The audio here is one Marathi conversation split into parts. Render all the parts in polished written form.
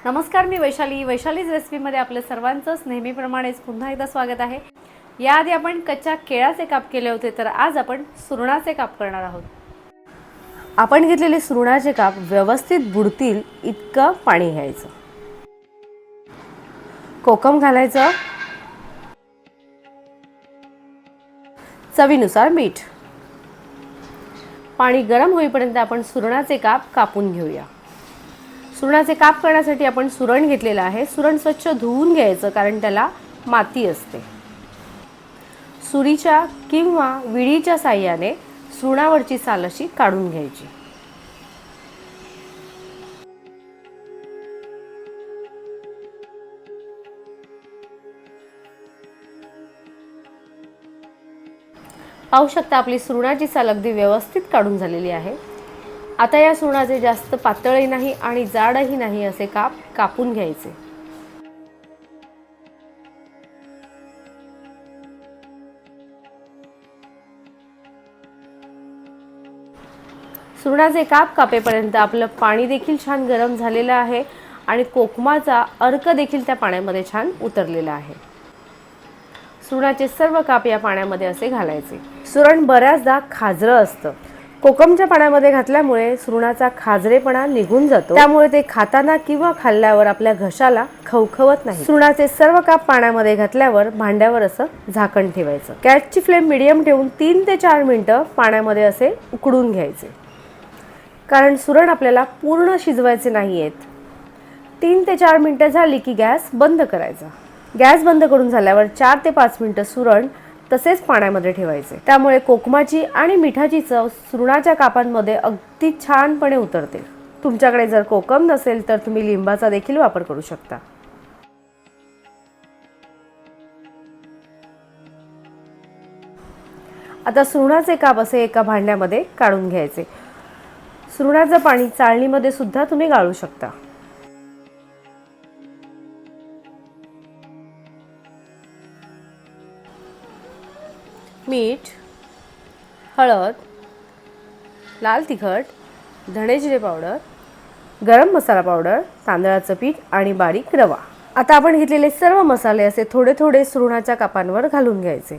नमस्कार, मी वैशालीज रेसिपीमध्ये आपल्या सर्वांचंच नेहमीप्रमाणेच पुन्हा एकदा स्वागत आहे। याआधी आपण कच्च्या केळाचे काप केले होते, तर आज आपण सुरणाचे काप करणार आहोत। आपण घेतलेले सुरणाचे काप व्यवस्थित बुडतील इतकं पाणी घ्यायचं, कोकम घालायचं, चवीनुसार मीठ। पाणी गरम होईपर्यंत आपण सुरणाचे काप कापून घेऊया। सुरणाचे काप करण्यासाठी आपण सुरण घेतलेला आहे। सुरण स्वच्छ धुवून घ्यायचं, कारण त्याला माती असते। सुरीच्या किंवा विळीच्या साहाय्याने सुरणावरची साल अशी काढून घ्यायची। पाहू शकता, आपली सुरणाची साल अगदी व्यवस्थित काढून झालेली आहे। आता या सुरणाचे जास्त पातळही नाही आणि जाडही नाही असे काप कापून घ्यायचे। सुरणाचे काप कापेपर्यंत आपलं पाणी देखील छान गरम झालेलं आहे आणि कोकमाचा अर्क देखील त्या पाण्यामध्ये छान उतरलेला आहे। सुरणाचे सर्व काप या पाण्यामध्ये असे घालायचे। सुरण बऱ्याचदा खाजरं असतं। कोकमच्या पाण्यामध्ये घातल्यामुळे सुरणाचा खाजरेपणा निघून जातो, त्यामुळे ते खाताना किंवा खाल्ल्यावर आपल्या घशाला खवखवत नाही। सुरणाचे सर्व काप पाण्यामध्ये घातल्यावर भांड्यावर असं झाकण ठेवायचं। गॅसची फ्लेम मीडियम ठेवून 3 ते 4 मिनिटं पाण्यामध्ये असे उकडून घ्यायचे, कारण सुरण आपल्याला पूर्ण शिजवायचे नाहीयेत। 3 ते 4 मिनिटं झाली की गॅस बंद करायचा। गॅस बंद करून झाल्यावर 4 ते 5 मिनिटं सुरण तसेच पाण्यामध्ये ठेवायचे, त्यामुळे कोकमाची आणि मिठाची चव सुरणाच्या कापांमध्ये अगदी छानपणे उतरते। तुमच्याकडे जर कोकम नसेल तर तुम्ही लिंबाचा देखील वापर करू शकता। आता सुरणाचे काप असे एका भांड्यामध्ये काढून घ्यायचे। सुरणाचं पाणी चाळणीमध्ये सुद्धा तुम्ही गाळू शकता। मीठ, हळद, लाल तिखट, धणे जिरे पावडर, गरम मसाला पावडर, तांदळाचं पीठ आणि बारीक रवा। आता आपण घेतलेले सर्व मसाले असे थोडे थोडे सुरणाच्या कापांवर घालून घ्यायचे।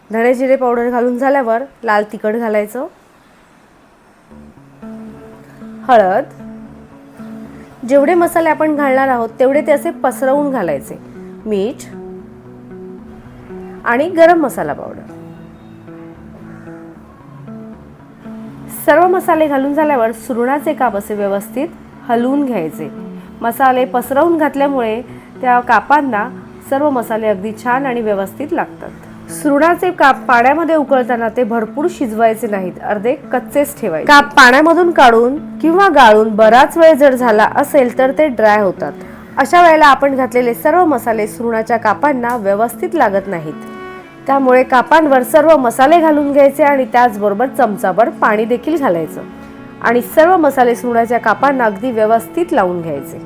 धणे जिरे पावडर घालून झाल्यावर लाल तिखट घालायचं, हळद, जेवढे मसाले आपण घालणार आहोत तेवढे ते असे पसरवून घालायचे, मीठ आणि गरम मसाला पावडर। सर्व मसाले घालून झाल्यावर सुरणाचे काप असे व्यवस्थित हलवून घ्यायचे। मसाले पसरवून घातल्यामुळे त्या कापांना सर्व मसाले अगदी छान आणि व्यवस्थित लागतात। सुरणाचे काप पाण्यामध्ये उकळताना ते भरपूर शिजवायचे नाहीत, अर्धे कच्चेच ठेवायचे। काप पाण्यामधून काढून किंवा गाळून बराच वेळ जर झाला असेल तर ते ड्राय होतात। अशा वेळेला आपण घातलेले सर्व मसाले सुरणाच्या कापांना व्यवस्थित लागत नाहीत, त्यामुळे कापांवर सर्व मसाले घालून घ्यायचे आणि त्याचबरोबर चमचाभर पाणी देखील घालायचं आणि सर्व मसाले सुरणाच्या कापांना अगदी व्यवस्थित लावून घ्यायचे।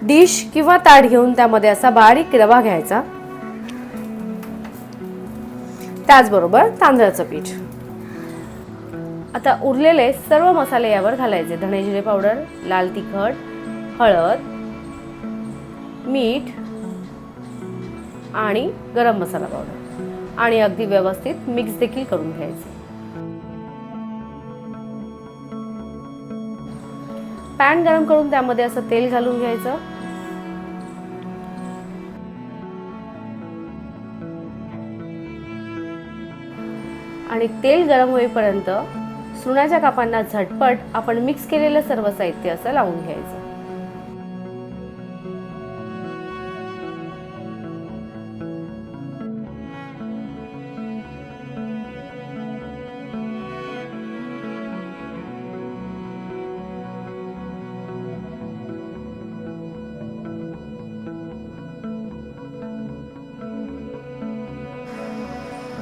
डिश किंवा ताट घेऊन त्यामध्ये असा बारीक रवा घ्यायचा, त्याचबरोबर तांदळाचं पीठ। आता उरलेले सर्व मसाले यावर घालायचे। धणे जिरे पावडर, लाल तिखट, हळद, मीठ आणि गरम मसाला पावडर आणि अगदी व्यवस्थित मिक्स देखील करून घ्यायचे। पॅन गरम करून त्यामध्ये असं तेल घालून घ्यायचं आणि तेल गरम होईपर्यंत सुरणाच्या कापांना झटपट आपण मिक्स केलेलं सर्व साहित्य असं लावून घ्यायचं।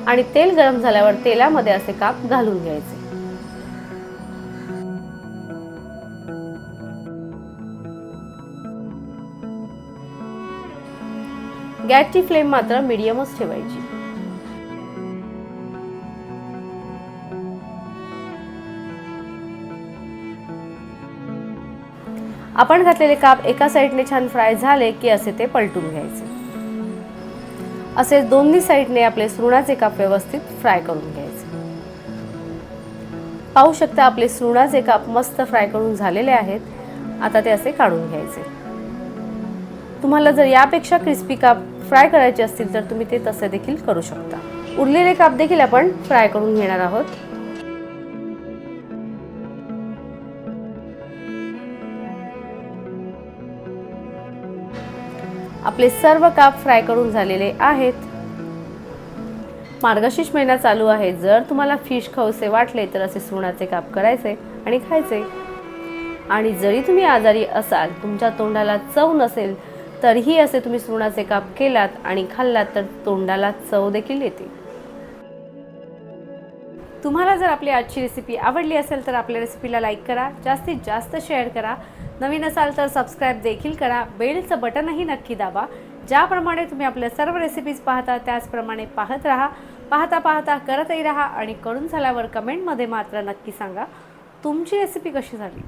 आणि तेल गरम झाल्यावर तेलामध्ये असे काप घालून घ्यायचे। गॅसची फ्लेम मात्र मीडियमच ठेवायची। आपण घातलेले काप एका साईडने छान फ्राय झाले की असे ते पलटून घ्यायचे. असे दोन्ही साईडने आपले सुरणाचे काप व्यवस्थित फ्राय करून घ्यायचे. पाहू शकता आपले सुरणाचे काप मस्त फ्राय करून झालेले आहेत. आता ते असे काढून घ्यायचे. तुम्हाला जर यापेक्षा क्रिस्पी काप फ्राय करायचे असतील तर तुम्ही ते तसे देखील करू शकता. उरलेले काप देखील आपण फ्राय करून घेणार आहोत. आपले सर्व काप फ्राय करून झालेले आहेत. मार्गशीर्ष महिना चालू आहे. जर तुम्हाला फिश खाऊसे वाटले तर असे सुरणाचे काप करायचे आणि खायचे. आणि जरी तुम्ही आजारी असाल, तुमच्या तोंडाला चव नसेल, तरीही असे तुम्ही सुरणाचे काप केलात आणि खाल्लात तर तोंडाला चव देखील येते. तुम्हाला जर आपली आजची रेसिपी आवडली असेल तर आपल्या रेसिपीला लाईक करा, जास्तीत जास्त शेअर करा. नवीन असाल तर सबस्क्राईब देखील करा. बेलचं बटनही नक्की दाबा. ज्याप्रमाणे तुम्ही आपल्या सर्व रेसिपीज पाहता त्याचप्रमाणे पाहत राहा. पाहता पाहता करतही राहा आणि करून झाल्यावर कमेंटमध्ये मात्र नक्की सांगा तुमची रेसिपी कशी झाली.